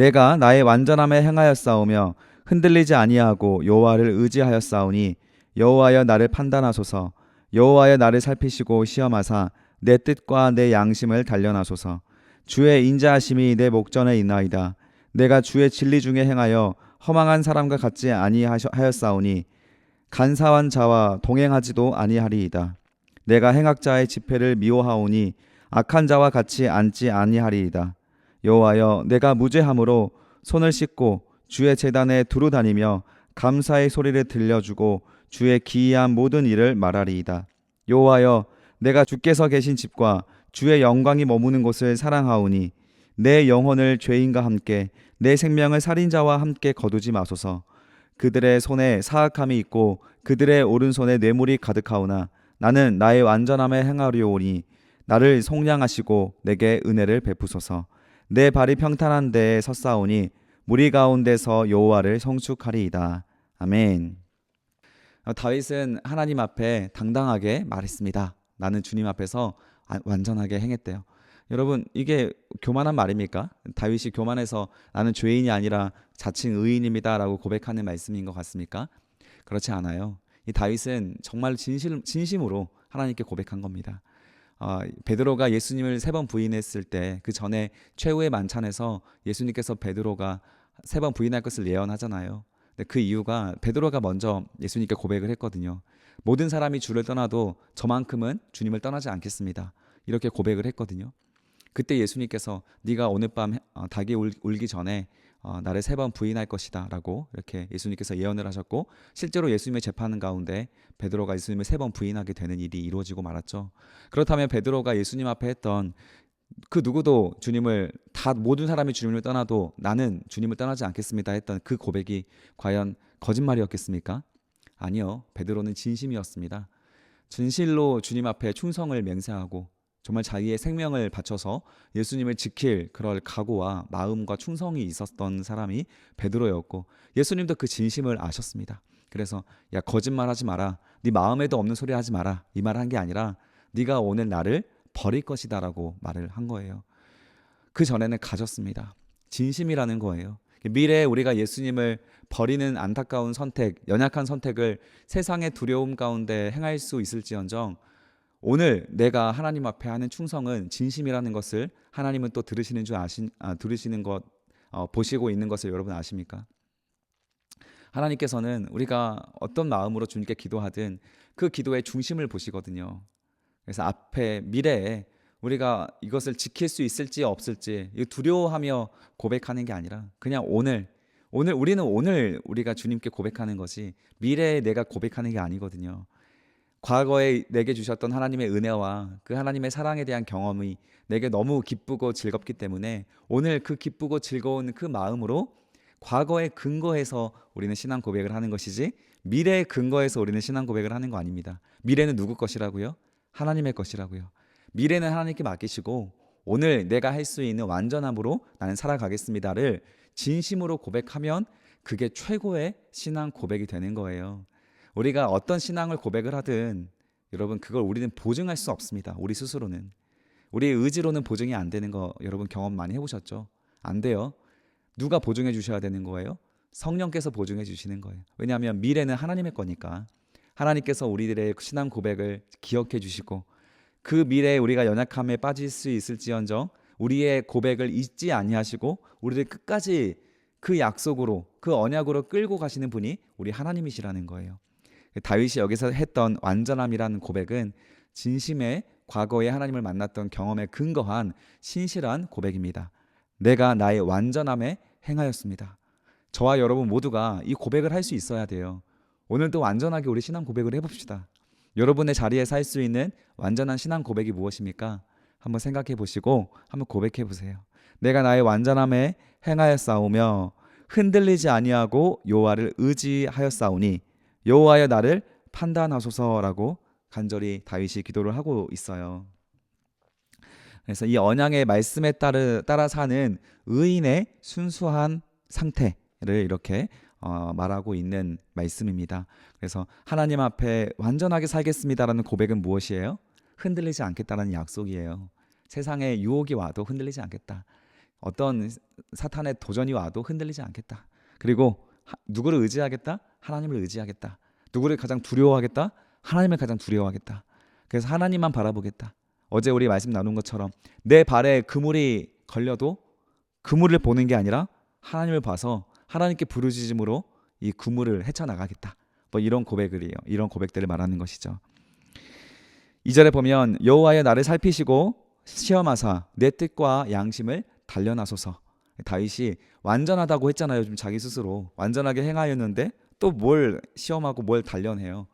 내가 나의 완전함에 행하였사오며 흔들리지 아니하고 여호와를 의지하였사오니 여호와여 나를 판단하소서. 여호와여 나를 살피시고 시험하사 내 뜻과 내 양심을 단련하소서. 주의 인자하심이 내 목전에 있나이다. 내가 주의 진리 중에 행하여 허망한 사람과 같지 아니하였사오니 간사한 자와 동행하지도 아니하리이다. 내가 행악자의 집회를 미워하오니 악한 자와 같이 앉지 아니하리이다. 여호와여 내가 무죄함으로 손을 씻고 주의 제단에 두루 다니며 감사의 소리를 들려주고 주의 기이한 모든 일을 말하리이다. 여호와여 내가 주께서 계신 집과 주의 영광이 머무는 곳을 사랑하오니 내 영혼을 죄인과 함께 내 생명을 살인자와 함께 거두지 마소서. 그들의 손에 사악함이 있고 그들의 오른손에 뇌물이 가득하오나 나는 나의 완전함에 행하려오니 나를 속량하시고 내게 은혜를 베푸소서. 내 발이 평탄한 데에 섰사오니 무리 가운데서 여호와를 성축하리이다. 아멘. 다윗은 하나님 앞에 당당하게 말했습니다. 나는 주님 앞에서 완전하게 행했대요. 여러분, 이게 교만한 말입니까? 다윗이 교만해서 나는 죄인이 아니라 자칭 의인입니다 라고 고백하는 말씀인 것 같습니까? 그렇지 않아요. 이 다윗은 정말 진심으로 하나님께 고백한 겁니다. 베드로가 예수님을 3번 부인했을 때 그 전에 최후의 만찬에서 예수님께서 베드로가 3번 부인할 것을 예언하잖아요. 근데 그 이유가 베드로가 먼저 예수님께 고백을 했거든요. 모든 사람이 주를 떠나도 저만큼은 주님을 떠나지 않겠습니다. 이렇게 고백을 했거든요. 그때 예수님께서 네가 오늘 밤 닭이 울기 전에 나를 3번 부인할 것이다 라고 이렇게 예수님께서 예언을 하셨고, 실제로 예수님의 재판 가운데 베드로가 예수님을 3번 부인하게 되는 일이 이루어지고 말았죠. 그렇다면 베드로가 예수님 앞에 했던 그 누구도 모든 사람이 주님을 떠나도 나는 주님을 떠나지 않겠습니다 했던 그 고백이 과연 거짓말이었겠습니까? 아니요. 베드로는 진심이었습니다. 진실로 주님 앞에 충성을 맹세하고 정말 자기의 생명을 바쳐서 예수님을 지킬 그럴 각오와 마음과 충성이 있었던 사람이 베드로였고, 예수님도 그 진심을 아셨습니다. 그래서 야, 거짓말하지 마라, 네 마음에도 없는 소리 하지 마라, 이 말을 한 게 아니라 네가 오늘 나를 버릴 것이다 라고 말을 한 거예요. 그 전에는 가졌습니다. 진심이라는 거예요. 미래에 우리가 예수님을 버리는 안타까운 선택, 연약한 선택을 세상의 두려움 가운데 행할 수 있을지언정 오늘 내가 하나님 앞에 하는 충성은 진심이라는 것을 하나님은 또 들으시는 들으시는 것, 보시고 있는 것을 여러분 아십니까? 하나님께서는 우리가 어떤 마음으로 주님께 기도하든 그 기도의 중심을 보시거든요. 그래서 앞에 미래에 우리가 이것을 지킬 수 있을지 없을지 두려워하며 고백하는 게 아니라 그냥 우리는 오늘 우리가 주님께 고백하는 것이 미래에 내가 고백하는 게 아니거든요. 과거에 내게 주셨던 하나님의 은혜와 그 하나님의 사랑에 대한 경험이 내게 너무 기쁘고 즐겁기 때문에 오늘 그 기쁘고 즐거운 그 마음으로 과거에 근거해서 우리는 신앙 고백을 하는 것이지 미래에 근거해서 우리는 신앙 고백을 하는 거 아닙니다. 미래는 누구 것이라고요? 하나님의 것이라고요. 미래는 하나님께 맡기시고 오늘 내가 할 수 있는 완전함으로 나는 살아가겠습니다를 진심으로 고백하면 그게 최고의 신앙 고백이 되는 거예요. 우리가 어떤 신앙을 고백을 하든 여러분 그걸 우리는 보증할 수 없습니다. 우리 스스로는. 우리의 의지로는 보증이 안 되는 거 여러분 경험 많이 해보셨죠? 안 돼요. 누가 보증해 주셔야 되는 거예요? 성령께서 보증해 주시는 거예요. 왜냐하면 미래는 하나님의 거니까. 하나님께서 우리들의 신앙 고백을 기억해 주시고 그 미래에 우리가 연약함에 빠질 수 있을지언정 우리의 고백을 잊지 아니하시고 우리를 끝까지 그 약속으로 그 언약으로 끌고 가시는 분이 우리 하나님이시라는 거예요. 다윗이 여기서 했던 완전함이라는 고백은 진심의 과거에 하나님을 만났던 경험에 근거한 신실한 고백입니다. 내가 나의 완전함에 행하였습니다. 저와 여러분 모두가 이 고백을 할 수 있어야 돼요. 오늘도 완전하게 우리 신앙 고백을 해봅시다. 여러분의 자리에서 할 수 있는 완전한 신앙 고백이 무엇입니까? 한번 생각해 보시고 한번 고백해 보세요. 내가 나의 완전함에 행하였사오며 흔들리지 아니하고 여호와를 의지하였사오니 여호와여 나를 판단하소서라고 간절히 다윗이 기도를 하고 있어요. 그래서 이 언약의 말씀에 따라 사는 의인의 순수한 상태를 이렇게 말하고 있는 말씀입니다. 그래서 하나님 앞에 완전하게 살겠습니다라는 고백은 무엇이에요? 흔들리지 않겠다라는 약속이에요. 세상에 유혹이 와도 흔들리지 않겠다. 어떤 사탄의 도전이 와도 흔들리지 않겠다. 그리고 누구를 의지하겠다? 하나님을 의지하겠다. 누구를 가장 두려워하겠다? 하나님을 가장 두려워하겠다. 그래서 하나님만 바라보겠다. 어제 우리 말씀 나눈 것처럼 내 발에 그물이 걸려도 그물을 보는 게 아니라 하나님을 봐서 하나님께 부르짖음으로 이 그물을 헤쳐나가겠다. 뭐 이런 고백을이에요. 이런 고백들을 말하는 것이죠. 2절에 보면 여호와여 나를 살피시고 시험하사 내 뜻과 양심을 단련하소서. 다윗이 완전하다고 했잖아요. 좀 자기 스스로 완전하게 행하였는데 또 뭘 시험하고 뭘 단련해요.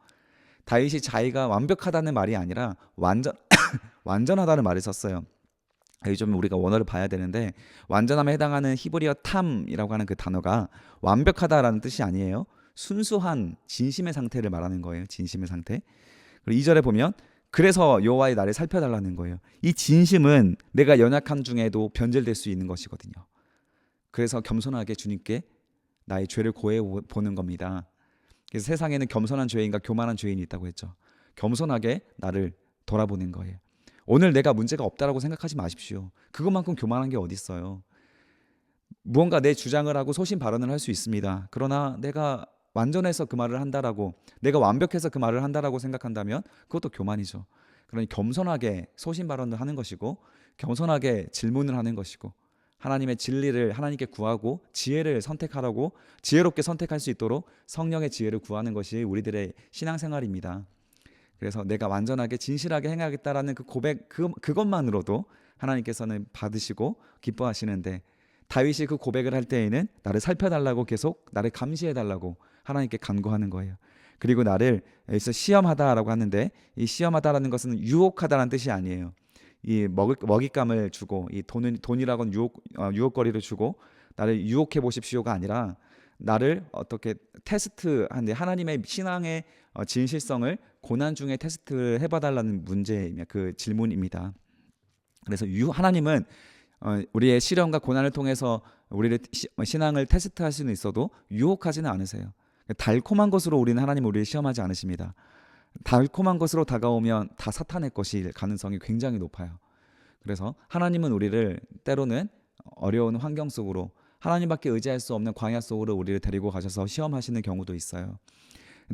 다윗이 자기가 완벽하다는 말이 아니라 완전하다는 말을 썼어요. 여기 좀 우리가 원어를 봐야 되는데 완전함에 해당하는 히브리어 탐이라고 하는 그 단어가 완벽하다라는 뜻이 아니에요. 순수한 진심의 상태를 말하는 거예요. 진심의 상태. 그리고 2절에 보면 그래서 여호와의 나를 살펴달라는 거예요. 이 진심은 내가 연약함 중에도 변질될 수 있는 것이거든요. 그래서 겸손하게 주님께 나의 죄를 고해 보는 겁니다. 그래서 세상에는 겸손한 죄인과 교만한 죄인이 있다고 했죠. 겸손하게 나를 돌아보는 거예요. 오늘 내가 문제가 없다라고 생각하지 마십시오. 그것만큼 교만한 게 어디 있어요. 무언가 내 주장을 하고 소신 발언을 할 수 있습니다. 그러나 내가 완전해서 그 말을 한다라고, 내가 완벽해서 그 말을 한다라고 생각한다면 그것도 교만이죠. 그러니 겸손하게 소신 발언을 하는 것이고 겸손하게 질문을 하는 것이고 하나님의 진리를 하나님께 구하고 지혜를 선택하라고 지혜롭게 선택할 수 있도록 성령의 지혜를 구하는 것이 우리들의 신앙생활입니다. 그래서 내가 완전하게 진실하게 행하겠다라는 그 고백 그것만으로도 하나님께서는 받으시고 기뻐하시는데 다윗이 그 고백을 할 때에는 나를 살펴달라고 계속 나를 감시해달라고 하나님께 간구하는 거예요. 그리고 나를 여기서 시험하다라고 하는데 이 시험하다라는 것은 유혹하다라는 뜻이 아니에요. 이 먹잇감을 주고 이 돈이라고는 유혹거리를 주고 나를 유혹해 보십시오가 아니라 나를 어떻게 테스트하는데 하나님의 신앙의 진실성을 고난 중에 테스트를 해봐달라는 문제이며 그 질문입니다. 그래서 하나님은 우리의 시련과 고난을 통해서 우리를 신앙을 테스트할 수는 있어도 유혹하지는 않으세요. 달콤한 것으로 우리는 우리를 시험하지 않으십니다. 달콤한 것으로 다가오면 다 사탄의 것일 가능성이 굉장히 높아요. 그래서 하나님은 우리를 때로는 어려운 환경 속으로 하나님밖에 의지할 수 없는 광야 속으로 우리를 데리고 가셔서 시험하시는 경우도 있어요.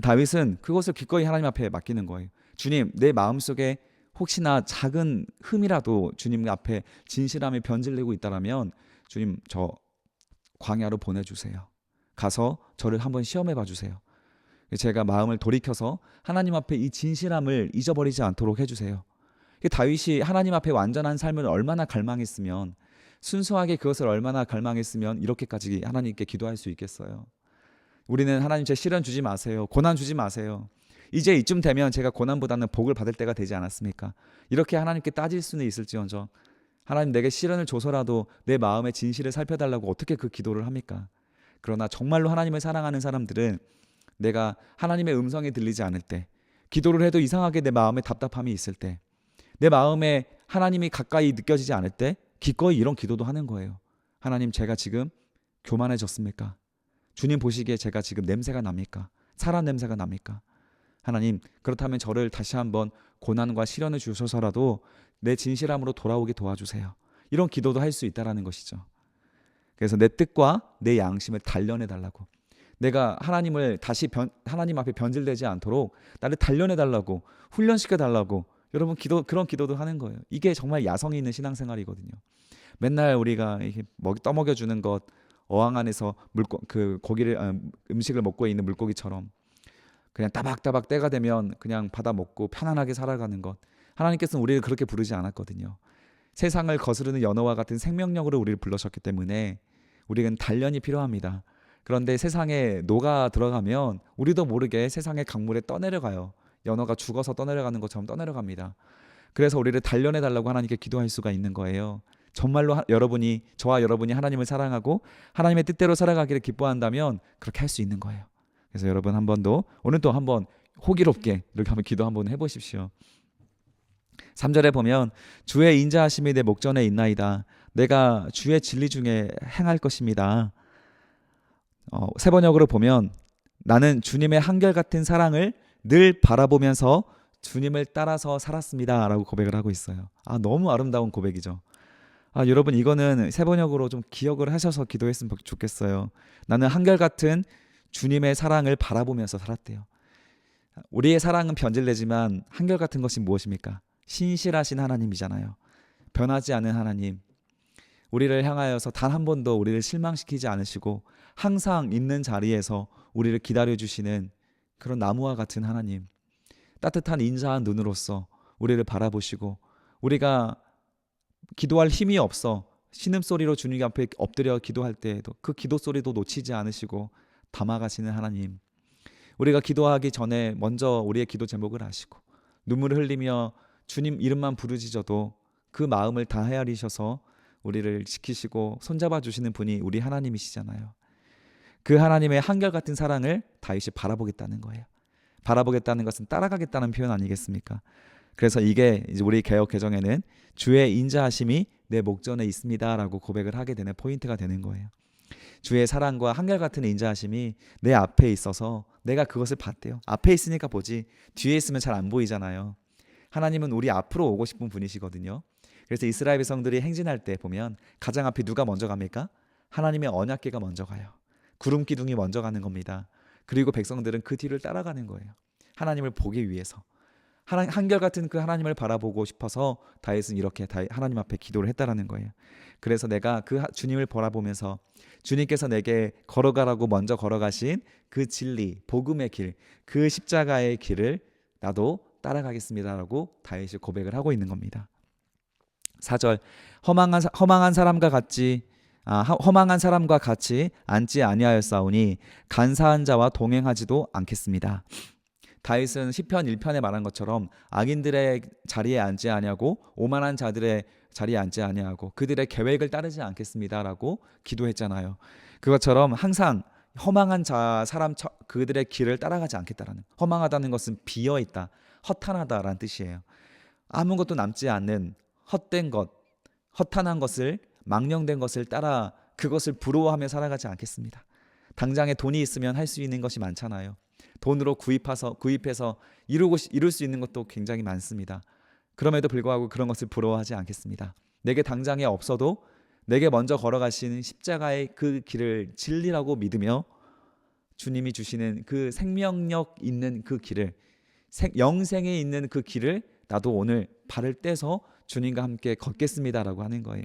다윗은 그것을 기꺼이 하나님 앞에 맡기는 거예요. 주님, 내 마음속에 혹시나 작은 흠이라도 주님 앞에 진실함이 변질되고 있다면 주님 저 광야로 보내주세요. 가서 저를 한번 시험해 봐주세요. 제가 마음을 돌이켜서 하나님 앞에 이 진실함을 잊어버리지 않도록 해주세요. 다윗이 하나님 앞에 완전한 삶을 얼마나 갈망했으면 순수하게 그것을 얼마나 갈망했으면 이렇게까지 하나님께 기도할 수 있겠어요. 우리는 하나님 제 시련 주지 마세요. 고난 주지 마세요. 이제 이쯤 되면 제가 고난보다는 복을 받을 때가 되지 않았습니까? 이렇게 하나님께 따질 수는 있을지언정 하나님 내게 시련을 줘서라도 내 마음의 진실을 살펴달라고 어떻게 그 기도를 합니까? 그러나 정말로 하나님을 사랑하는 사람들은 내가 하나님의 음성이 들리지 않을 때 기도를 해도 이상하게 내 마음에 답답함이 있을 때 내 마음에 하나님이 가까이 느껴지지 않을 때 기꺼이 이런 기도도 하는 거예요. 하나님 제가 지금 교만해졌습니까? 주님 보시기에 제가 지금 냄새가 납니까? 사람 냄새가 납니까? 하나님 그렇다면 저를 다시 한번 고난과 시련을 주셔서라도 내 진실함으로 돌아오게 도와주세요. 이런 기도도 할 수 있다는 것이죠. 그래서 내 뜻과 내 양심을 단련해 달라고 내가 하나님을 다시 하나님 앞에 변질되지 않도록 나를 단련해 달라고 훈련시켜 달라고 여러분 그런 기도도 하는 거예요. 이게 정말 야성이 있는 신앙생활이거든요. 맨날 우리가 이렇게 떠먹여 주는 것 어항 안에서 음식을 먹고 있는 물고기처럼 그냥 따박따박 때가 되면 그냥 받아 먹고 편안하게 살아가는 것. 하나님께서는 우리를 그렇게 부르지 않았거든요. 세상을 거스르는 연어와 같은 생명력으로 우리를 불러셨기 때문에 우리는 단련이 필요합니다. 그런데 세상에 녹아 들어가면 우리도 모르게 세상의 강물에 떠내려가요. 연어가 죽어서 떠내려가는 것처럼 떠내려갑니다. 그래서 우리를 단련해 달라고 하나님께 기도할 수가 있는 거예요. 정말로 저와 여러분이 하나님을 사랑하고 하나님의 뜻대로 살아가기를 기뻐한다면 그렇게 할 수 있는 거예요. 그래서 여러분 오늘 또 한번 호기롭게 이렇게 한번 기도 한번 해보십시오. 3절에 보면 주의 인자하심이 내 목전에 있나이다. 내가 주의 진리 중에 행할 것입니다. 세번역으로 보면 나는 주님의 한결같은 사랑을 늘 바라보면서 주님을 따라서 살았습니다 라고 고백을 하고 있어요. 너무 아름다운 고백이죠. 여러분 이거는 세 번역으로 좀 기억을 하셔서 기도했으면 좋겠어요. 나는 한결같은 주님의 사랑을 바라보면서 살았대요. 우리의 사랑은 변질되지만 한결같은 것이 무엇입니까? 신실하신 하나님이잖아요. 변하지 않은 하나님. 우리를 향하여서 단 한 번도 우리를 실망시키지 않으시고 항상 있는 자리에서 우리를 기다려주시는 그런 나무와 같은 하나님. 따뜻한 인자한 눈으로서 우리를 바라보시고 우리가 기도할 힘이 없어 신음소리로 주님 앞에 엎드려 기도할 때에도 그 기도 소리도 놓치지 않으시고 담아가시는 하나님. 우리가 기도하기 전에 먼저 우리의 기도 제목을 아시고 눈물을 흘리며 주님 이름만 부르짖어도 그 마음을 다 헤아리셔서 우리를 지키시고 손잡아 주시는 분이 우리 하나님이시잖아요. 그 하나님의 한결같은 사랑을 다윗이 바라보겠다는 거예요. 바라보겠다는 것은 따라가겠다는 표현 아니겠습니까? 그래서 이게 이제 우리 개역 개정에는 주의 인자하심이 내 목전에 있습니다라고 고백을 하게 되는 포인트가 되는 거예요. 주의 사랑과 한결같은 인자하심이 내 앞에 있어서 내가 그것을 봤대요. 앞에 있으니까 보지 뒤에 있으면 잘 안 보이잖아요. 하나님은 우리 앞으로 오고 싶은 분이시거든요. 그래서 이스라엘 백성들이 행진할 때 보면 가장 앞에 누가 먼저 갑니까? 하나님의 언약궤가 먼저 가요. 구름 기둥이 먼저 가는 겁니다. 그리고 백성들은 그 뒤를 따라가는 거예요. 하나님을 보기 위해서. 한결같은 그 하나님을 바라보고 싶어서 다윗은 이렇게 하나님 앞에 기도를 했다라는 거예요. 그래서 내가 그 주님을 바라보면서 주님께서 내게 걸어가라고 먼저 걸어가신 그 진리, 복음의 길, 그 십자가의 길을 나도 따라가겠습니다라고 다윗이 고백을 하고 있는 겁니다. 4절 허망한 사람과 같이 앉지 아니하였사오니 간사한 자와 동행하지도 않겠습니다. 다윗은 시편 1편에 말한 것처럼 악인들의 자리에 앉지 아니하고 오만한 자들의 자리에 앉지 아니하고 그들의 계획을 따르지 않겠습니다라고 기도했잖아요. 그것처럼 항상 허망한 사람 그들의 길을 따라가지 않겠다라는, 허망하다는 것은 비어있다, 허탄하다라는 뜻이에요. 아무것도 남지 않는 헛된 것, 허탄한 것을, 망령된 것을 따라 그것을 부러워하며 살아가지 않겠습니다. 당장에 돈이 있으면 할 수 있는 것이 많잖아요. 돈으로 구입해서 이룰 수 있는 것도 굉장히 많습니다. 그럼에도 불구하고 그런 것을 부러워하지 않겠습니다. 내게 당장에 없어도 내게 먼저 걸어가시는 십자가의 그 길을 진리라고 믿으며 주님이 주시는 그 생명력 있는 그 길을, 영생에 있는 그 길을 나도 오늘 발을 떼서 주님과 함께 걷겠습니다라고 하는 거예요.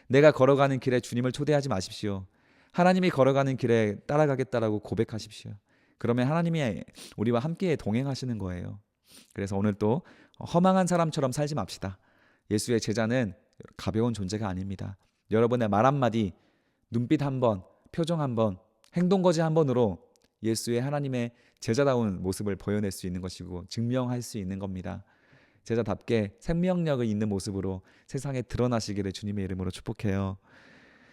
내가 걸어가는 길에 주님을 초대하지 마십시오. 하나님이 걸어가는 길에 따라가겠다라고 고백하십시오. 그러면 하나님이 우리와 함께 동행하시는 거예요. 그래서 오늘 또 허망한 사람처럼 살지 맙시다. 예수의 제자는 가벼운 존재가 아닙니다. 여러분의 말 한마디, 눈빛 한번, 표정 한번, 행동거지 한번으로 예수의 하나님의 제자다운 모습을 보여낼 수 있는 것이고 증명할 수 있는 겁니다. 제자답게 생명력을 있는 모습으로 세상에 드러나시기를 주님의 이름으로 축복해요.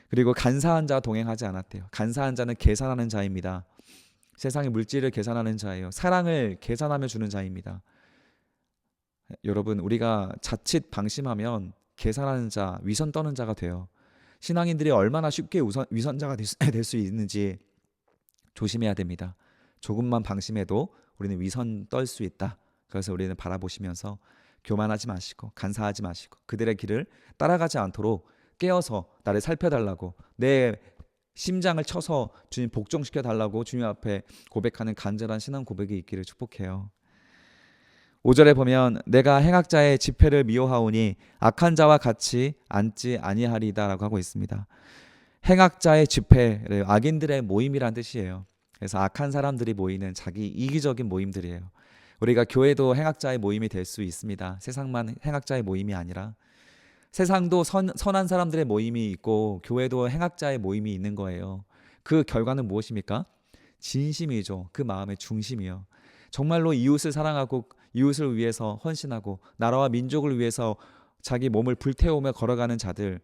그리고 간사한 자와 동행하지 않았대요. 간사한 자는 계산하는 자입니다. 세상의 물질을 계산하는 자예요. 사랑을 계산하며 주는 자입니다. 여러분, 우리가 자칫 방심하면 계산하는 자, 위선 떠는 자가 돼요. 신앙인들이 얼마나 쉽게 위선자가 될 수 있는지 조심해야 됩니다. 조금만 방심해도 우리는 위선 떨 수 있다. 그래서 우리는 바라보시면서 교만하지 마시고 간사하지 마시고 그들의 길을 따라가지 않도록 깨어서 나를 살펴달라고, 내 심장을 쳐서 주님 복종시켜 달라고 주님 앞에 고백하는 간절한 신앙 고백이 있기를 축복해요. 5절에 보면 내가 행악자의 집회를 미워하오니 악한 자와 같이 앉지 아니하리다라고 하고 있습니다. 행악자의 집회를 악인들의 모임이란 뜻이에요. 그래서 악한 사람들이 모이는 자기 이기적인 모임들이에요. 우리가 교회도 행악자의 모임이 될 수 있습니다. 세상만 행악자의 모임이 아니라 세상도 선한 사람들의 모임이 있고 교회도 행악자의 모임이 있는 거예요. 그 결과는 무엇입니까? 진심이죠. 그 마음의 중심이요. 정말로 이웃을 사랑하고 이웃을 위해서 헌신하고 나라와 민족을 위해서 자기 몸을 불태우며 걸어가는 자들,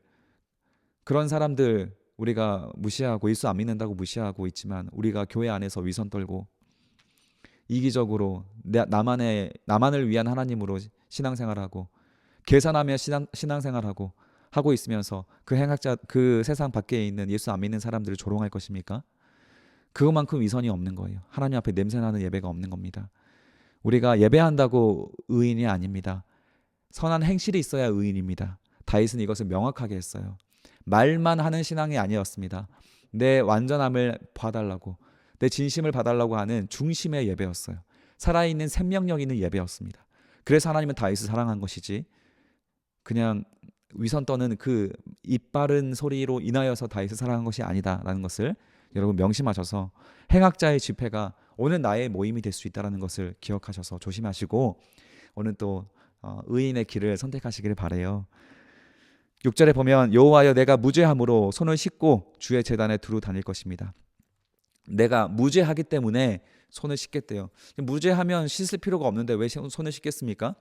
그런 사람들 우리가 무시하고 예수 안 믿는다고 무시하고 있지만 우리가 교회 안에서 위선 떨고 이기적으로 나만을 위한 하나님으로 신앙생활하고 계산하며 신앙생활하고 하고 있으면서 그 세상 밖에 있는 예수 안 믿는 사람들을 조롱할 것입니까? 그것만큼 위선이 없는 거예요. 하나님 앞에 냄새나는 예배가 없는 겁니다. 우리가 예배한다고 의인이 아닙니다. 선한 행실이 있어야 의인입니다. 다윗은 이것을 명확하게 했어요. 말만 하는 신앙이 아니었습니다. 내 완전함을 봐달라고, 내 진심을 봐달라고 하는 중심의 예배였어요. 살아있는 생명력 있는 예배였습니다. 그래서 하나님은 다윗을 사랑한 것이지, 그냥 위선 떠는 그 입 바른 소리로 인하여서 다윗을 사랑한 것이 아니다라는 것을 여러분 명심하셔서, 행악자의 집회가 오늘 나의 모임이 될 수 있다는 것을 기억하셔서 조심하시고, 오늘 또 의인의 길을 선택하시기를 바라요. 6절에 보면 여호와여 내가 무죄함으로 손을 씻고 주의 제단에 두루 다닐 것입니다. 내가 무죄하기 때문에 손을 씻겠대요. 무죄하면 씻을 필요가 없는데 왜 손을 씻겠습니까?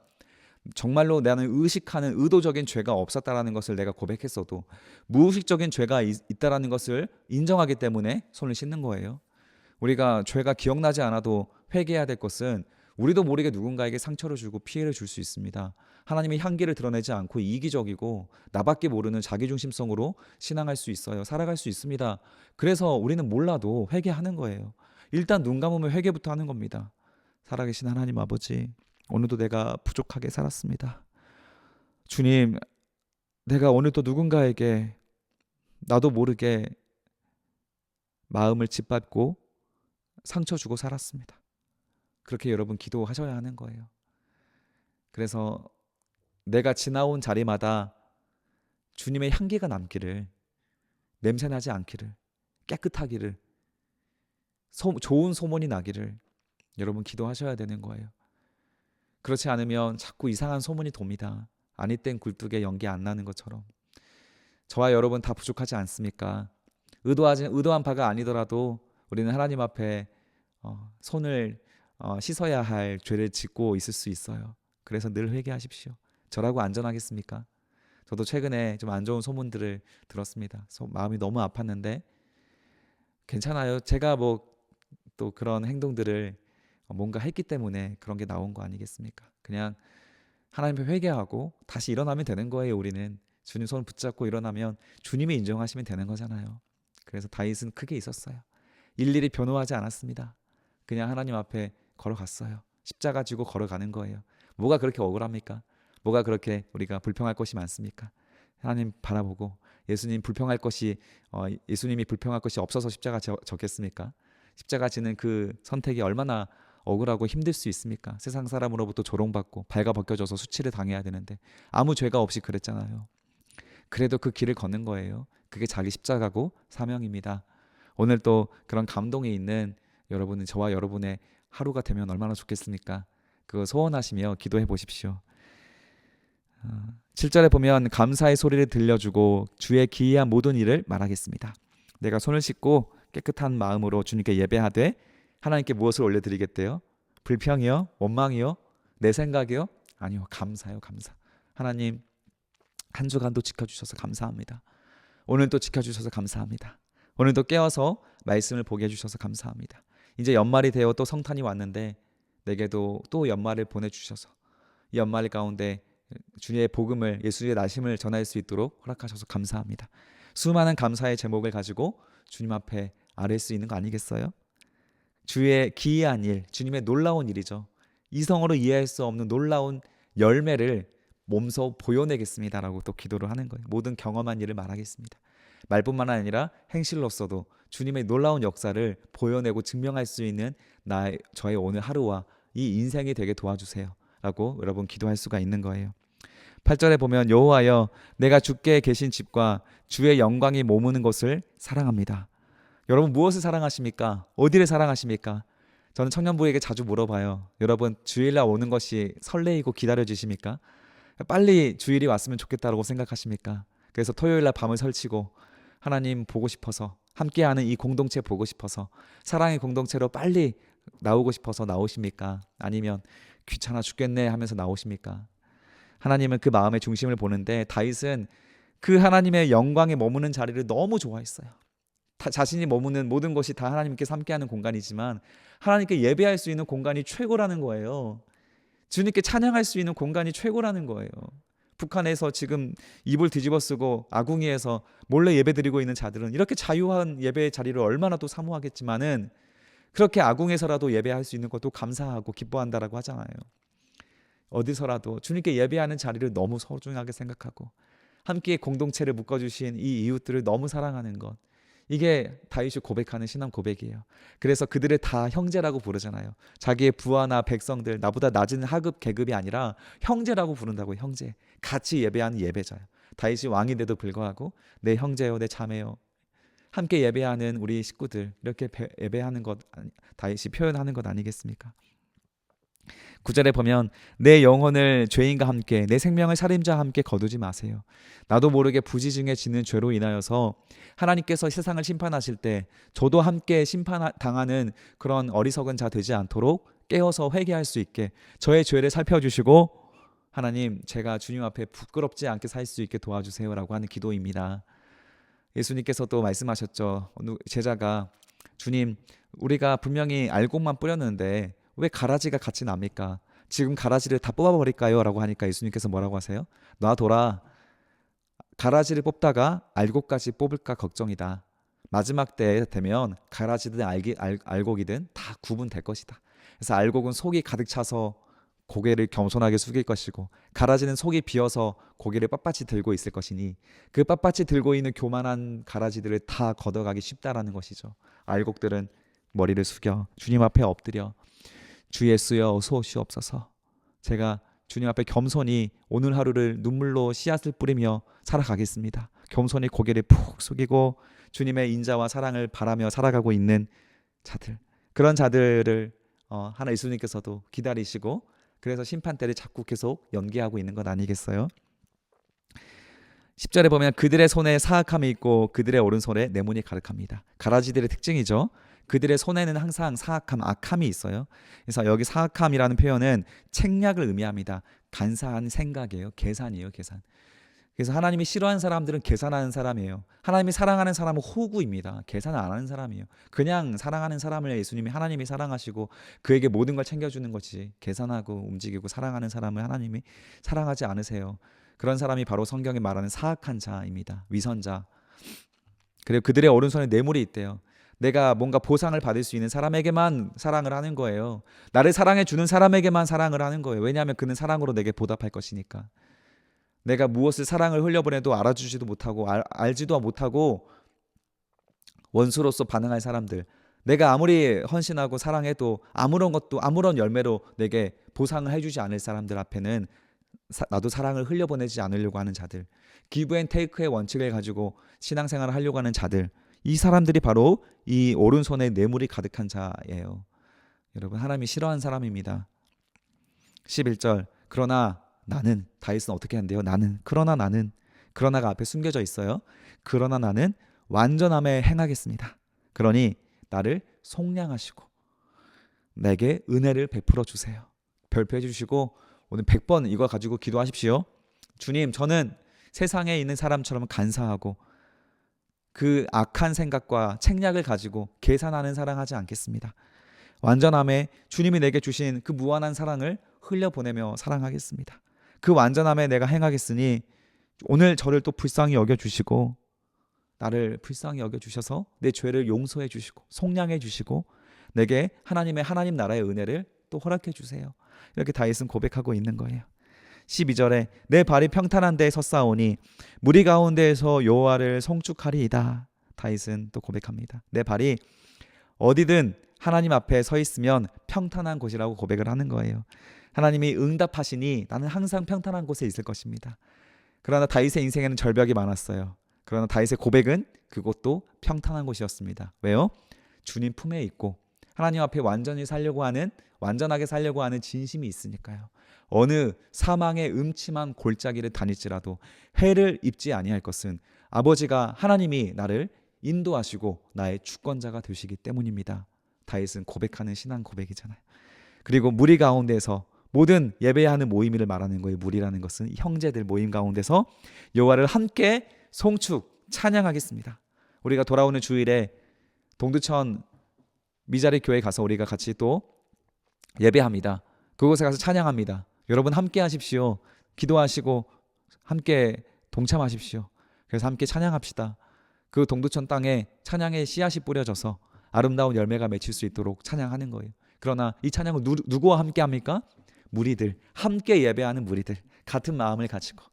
정말로 나는 의식하는 의도적인 죄가 없었다라는 것을 내가 고백했어도 무의식적인 죄가 있다라는 것을 인정하기 때문에 손을 씻는 거예요. 우리가 죄가 기억나지 않아도 회개해야 될 것은, 우리도 모르게 누군가에게 상처를 주고 피해를 줄 수 있습니다. 하나님의 향기를 드러내지 않고 이기적이고 나밖에 모르는 자기중심성으로 신앙할 수 있어요. 살아갈 수 있습니다. 그래서 우리는 몰라도 회개하는 거예요. 일단 눈 감으면 회개부터 하는 겁니다. 살아계신 하나님 아버지, 오늘도 내가 부족하게 살았습니다. 주님, 내가 오늘도 누군가에게 나도 모르게 마음을 짓밟고 상처 주고 살았습니다. 그렇게 여러분 기도하셔야 하는 거예요. 그래서 내가 지나온 자리마다 주님의 향기가 남기를, 냄새나지 않기를, 깨끗하기를, 좋은 소문이 나기를 여러분 기도하셔야 되는 거예요. 그렇지 않으면 자꾸 이상한 소문이 돕니다. 아니 땐 굴뚝에 연기 안 나는 것처럼. 저와 여러분 다 부족하지 않습니까? 의도한 바가 아니더라도 우리는 하나님 앞에 손을 씻어야 할 죄를 짓고 있을 수 있어요. 그래서 늘 회개하십시오. 저라고 안전하겠습니까? 저도 최근에 좀 안 좋은 소문들을 들었습니다. 마음이 너무 아팠는데 괜찮아요. 제가 또 그런 행동들을 뭔가 했기 때문에 그런 게 나온 거 아니겠습니까? 그냥 하나님 앞에 회개하고 다시 일어나면 되는 거예요. 우리는 주님 손을 붙잡고 일어나면 주님이 인정하시면 되는 거잖아요. 그래서 다윗은 크게 있었어요. 일일이 변호하지 않았습니다. 그냥 하나님 앞에 걸어갔어요. 십자가 지고 걸어가는 거예요. 뭐가 그렇게 억울합니까? 뭐가 그렇게 우리가 불평할 것이 많습니까? 하나님 바라보고 예수님이 불평할 것이 없어서 십자가 졌겠습니까? 십자가 지는 그 선택이 얼마나 억울하고 힘들 수 있습니까? 세상 사람으로부터 조롱받고 발가 벗겨져서 수치를 당해야 되는데 아무 죄가 없이 그랬잖아요. 그래도 그 길을 걷는 거예요. 그게 자기 십자가고 사명입니다. 오늘 또 그런 감동이 있는 여러분은, 저와 여러분의 하루가 되면 얼마나 좋겠습니까? 그거 소원하시며 기도해 보십시오. 7절에 보면 감사의 소리를 들려주고 주의 기이한 모든 일을 말하겠습니다. 내가 손을 씻고 깨끗한 마음으로 주님께 예배하되 하나님께 무엇을 올려드리겠대요? 불평이요? 원망이요? 내 생각이요? 아니요, 감사요, 감사. 하나님, 한 주간도 지켜주셔서 감사합니다. 오늘도 지켜주셔서 감사합니다. 오늘도 깨어서 말씀을 보게 해주셔서 감사합니다. 이제 연말이 되어 또 성탄이 왔는데 내게도 또 연말을 보내주셔서 이 연말 가운데 주님의 복음을, 예수의 나심을 전할 수 있도록 허락하셔서 감사합니다. 수많은 감사의 제목을 가지고 주님 앞에 아뢰 수 있는 거 아니겠어요? 주의 기이한 일, 주님의 놀라운 일이죠. 이성으로 이해할 수 없는 놀라운 열매를 몸소 보여내겠습니다라고 또 기도를 하는 거예요. 모든 경험한 일을 말하겠습니다. 말뿐만 아니라 행실로서도 주님의 놀라운 역사를 보여내고 증명할 수 있는 저의 오늘 하루와 이 인생이 되게 도와주세요 라고 여러분 기도할 수가 있는 거예요. 8절에 보면 여호와여 내가 주께 계신 집과 주의 영광이 머무는 곳을 사랑합니다. 여러분 무엇을 사랑하십니까? 어디를 사랑하십니까? 저는 청년부에게 자주 물어봐요. 여러분 주일날 오는 것이 설레이고 기다려지십니까? 빨리 주일이 왔으면 좋겠다고 생각하십니까? 그래서 토요일날 밤을 설치고 하나님 보고 싶어서, 함께하는 이 공동체 보고 싶어서, 사랑의 공동체로 빨리 나오고 싶어서 나오십니까? 아니면 귀찮아 죽겠네 하면서 나오십니까? 하나님은 그 마음의 중심을 보는데 다윗은 그 하나님의 영광에 머무는 자리를 너무 좋아했어요. 자신이 머무는 모든 것이 다 하나님께 함께하는 공간이지만 하나님께 예배할 수 있는 공간이 최고라는 거예요. 주님께 찬양할 수 있는 공간이 최고라는 거예요. 북한에서 지금 이불 뒤집어 쓰고 아궁이에서 몰래 예배드리고 있는 자들은 이렇게 자유한 예배의 자리를 얼마나 또 사모하겠지만은 그렇게 아궁에서라도 예배할 수 있는 것도 감사하고 기뻐한다라고 하잖아요. 어디서라도 주님께 예배하는 자리를 너무 소중하게 생각하고 함께 공동체를 묶어주신 이 이웃들을 너무 사랑하는 것. 이게 다윗이 고백하는 신앙 고백이에요. 그래서 그들을 다 형제라고 부르잖아요. 자기의 부하나 백성들, 나보다 낮은 하급 계급이 아니라 형제라고 부른다고. 형제. 같이 예배하는 예배자요. 다윗이 왕인데도 불구하고 내 형제요, 내 자매요, 함께 예배하는 우리 식구들, 이렇게 예배하는 것, 다윗이 표현하는 것 아니겠습니까? 9절에 보면 내 영혼을 죄인과 함께 내 생명을 살인자와 함께 거두지 마세요. 나도 모르게 부지중에 짓는 죄로 인하여서 하나님께서 세상을 심판하실 때 저도 함께 심판당하는 그런 어리석은 자 되지 않도록 깨어서 회개할 수 있게 저의 죄를 살펴주시고 하나님, 제가 주님 앞에 부끄럽지 않게 살 수 있게 도와주세요라고 하는 기도입니다. 예수님께서도 말씀하셨죠. 어느 제자가 주님, 우리가 분명히 알곡만 뿌렸는데 왜 가라지가 같이 납니까? 지금 가라지를 다 뽑아버릴까요? 라고 하니까 예수님께서 뭐라고 하세요? 놔둬라. 가라지를 뽑다가 알곡까지 뽑을까 걱정이다. 마지막 때 되면 가라지든 알곡이든 다 구분될 것이다. 그래서 알곡은 속이 가득 차서 고개를 겸손하게 숙일 것이고 가라지는 속이 비어서 고개를 빳빳이 들고 있을 것이니 그 빳빳이 들고 있는 교만한 가라지들을 다 걷어가기 쉽다라는 것이죠. 알곡들은 머리를 숙여 주님 앞에 엎드려 주 예수여 소시옵소서. 제가 주님 앞에 겸손히 오늘 하루를 눈물로 씨앗을 뿌리며 살아가겠습니다. 겸손히 고개를 푹 숙이고 주님의 인자와 사랑을 바라며 살아가고 있는 자들, 그런 자들을 하나 예수님께서도 기다리시고 그래서 심판대를 자꾸 계속 연기하고 있는 것 아니겠어요? 10절에 보면 그들의 손에 사악함이 있고 그들의 오른손에 내문이 가득합니다. 가라지들의 특징이죠. 그들의 손에는 항상 사악함, 악함이 있어요. 그래서 여기 사악함이라는 표현은 책략을 의미합니다. 간사한 생각이에요. 계산이에요. 계산. 그래서 하나님이 싫어하는 사람들은 계산하는 사람이에요. 하나님이 사랑하는 사람은 호구입니다. 계산 안 하는 사람이에요. 그냥 사랑하는 사람을 예수님이 하나님이 사랑하시고 그에게 모든 걸 챙겨주는 것이, 계산하고 움직이고 사랑하는 사람을 하나님이 사랑하지 않으세요. 그런 사람이 바로 성경에 말하는 사악한 자입니다. 위선자. 그리고 그들의 오른손에 뇌물이 있대요. 내가 뭔가 보상을 받을 수 있는 사람에게만 사랑을 하는 거예요. 나를 사랑해 주는 사람에게만 사랑을 하는 거예요. 왜냐하면 그는 사랑으로 내게 보답할 것이니까. 내가 무엇을 사랑을 흘려보내도 알아주지도 못하고 알지도 못하고 원수로서 반응할 사람들, 내가 아무리 헌신하고 사랑해도 아무런 것도 아무런 열매로 내게 보상을 해주지 않을 사람들 앞에는 나도 사랑을 흘려보내지 않으려고 하는 자들, 기브 앤 테이크의 원칙을 가지고 신앙생활을 하려고 하는 자들, 이 사람들이 바로 이 오른손에 뇌물이 가득한 자예요. 여러분, 하나님이 싫어하는 사람입니다. 11절 그러나 나는, 다윗은 어떻게 한대요? 나는, 그러나가 앞에 숨겨져 있어요. 그러나 나는 완전함에 행하겠습니다. 그러니 나를 속량하시고 내게 은혜를 베풀어 주세요. 별표해 주시고 오늘 100번 이거 가지고 기도하십시오. 주님, 저는 세상에 있는 사람처럼 간사하고 그 악한 생각과 책략을 가지고 계산하는 사랑하지 않겠습니다. 완전함에 주님이 내게 주신 그 무한한 사랑을 흘려보내며 사랑하겠습니다. 그 완전함에 내가 행하겠으니 오늘 저를 또 불쌍히 여겨주시고 나를 불쌍히 여겨주셔서 내 죄를 용서해 주시고 속량해 주시고 내게 하나님 나라의 은혜를 또 허락해 주세요. 이렇게 다윗은 고백하고 있는 거예요. 12절에 내 발이 평탄한 데에 섰사오니 무리 가운데에서 여호와를 송축하리이다. 다윗은 또 고백합니다. 내 발이 어디든 하나님 앞에 서 있으면 평탄한 곳이라고 고백을 하는 거예요. 하나님이 응답하시니 나는 항상 평탄한 곳에 있을 것입니다. 그러나 다윗의 인생에는 절벽이 많았어요. 그러나 다윗의 고백은 그곳도 평탄한 곳이었습니다. 왜요? 주님 품에 있고 하나님 앞에 완전하게 살려고 하는 진심이 있으니까요. 어느 사망의 음침한 골짜기를 다닐지라도 해를 입지 아니할 것은 아버지가 하나님이 나를 인도하시고 나의 주권자가 되시기 때문입니다. 다윗은 고백하는 신앙 고백이잖아요. 그리고 무리 가운데서 모든 예배하는 모임을 말하는 거예요. 무리라는 것은 형제들 모임 가운데서 여호와를 함께 송축 찬양하겠습니다. 우리가 돌아오는 주일에 동두천 미자리 교회 가서 우리가 같이 또 예배합니다. 그곳에 가서 찬양합니다. 여러분 함께 하십시오. 기도하시고 함께 동참하십시오. 그래서 함께 찬양합시다. 그 동두천 땅에 찬양의 씨앗이 뿌려져서 아름다운 열매가 맺힐 수 있도록 찬양하는 거예요. 그러나 이 찬양을 누구와 함께 합니까? 무리들, 함께 예배하는 무리들, 같은 마음을 가지고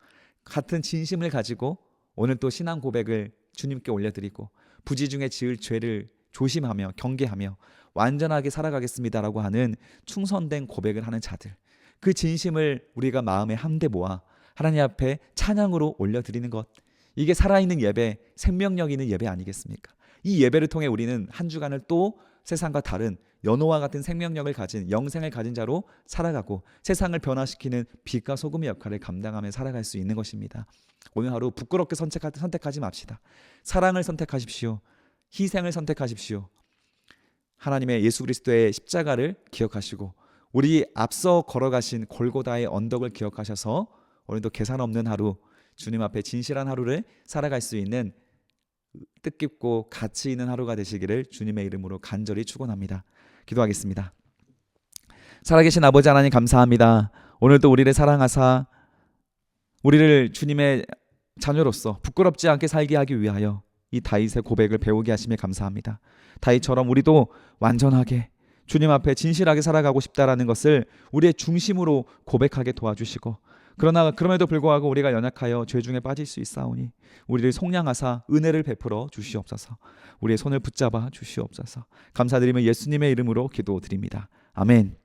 같은 진심을 가지고 오늘 또 신앙 고백을 주님께 올려드리고 부지 중에 지을 죄를 조심하며 경계하며 완전하게 살아가겠습니다라고 하는 충성된 고백을 하는 자들, 그 진심을 우리가 마음에 한데 모아 하나님 앞에 찬양으로 올려드리는 것, 이게 살아있는 예배, 생명력 있는 예배 아니겠습니까? 이 예배를 통해 우리는 한 주간을 또 세상과 다른 연호와 같은 생명력을 가진 영생을 가진 자로 살아가고 세상을 변화시키는 빛과 소금의 역할을 감당하며 살아갈 수 있는 것입니다. 오늘 하루 부끄럽게 선택하지 맙시다. 사랑을 선택하십시오. 희생을 선택하십시오. 하나님의 예수 그리스도의 십자가를 기억하시고 우리 앞서 걸어가신 골고다의 언덕을 기억하셔서 오늘도 계산 없는 하루, 주님 앞에 진실한 하루를 살아갈 수 있는 뜻깊고 가치 있는 하루가 되시기를 주님의 이름으로 간절히 축원합니다. 기도하겠습니다. 살아계신 아버지 하나님 감사합니다. 오늘도 우리를 사랑하사 우리를 주님의 자녀로서 부끄럽지 않게 살게 하기 위하여 이 다윗의 고백을 배우게 하심에 감사합니다. 다윗처럼 우리도 완전하게 주님 앞에 진실하게 살아가고 싶다라는 것을 우리의 중심으로 고백하게 도와주시고, 그러나 그럼에도 불구하고 우리가 연약하여 죄 중에 빠질 수 있사오니 우리를 속량하사 은혜를 베풀어 주시옵소서. 우리의 손을 붙잡아 주시옵소서. 감사드리며 예수님의 이름으로 기도드립니다. 아멘.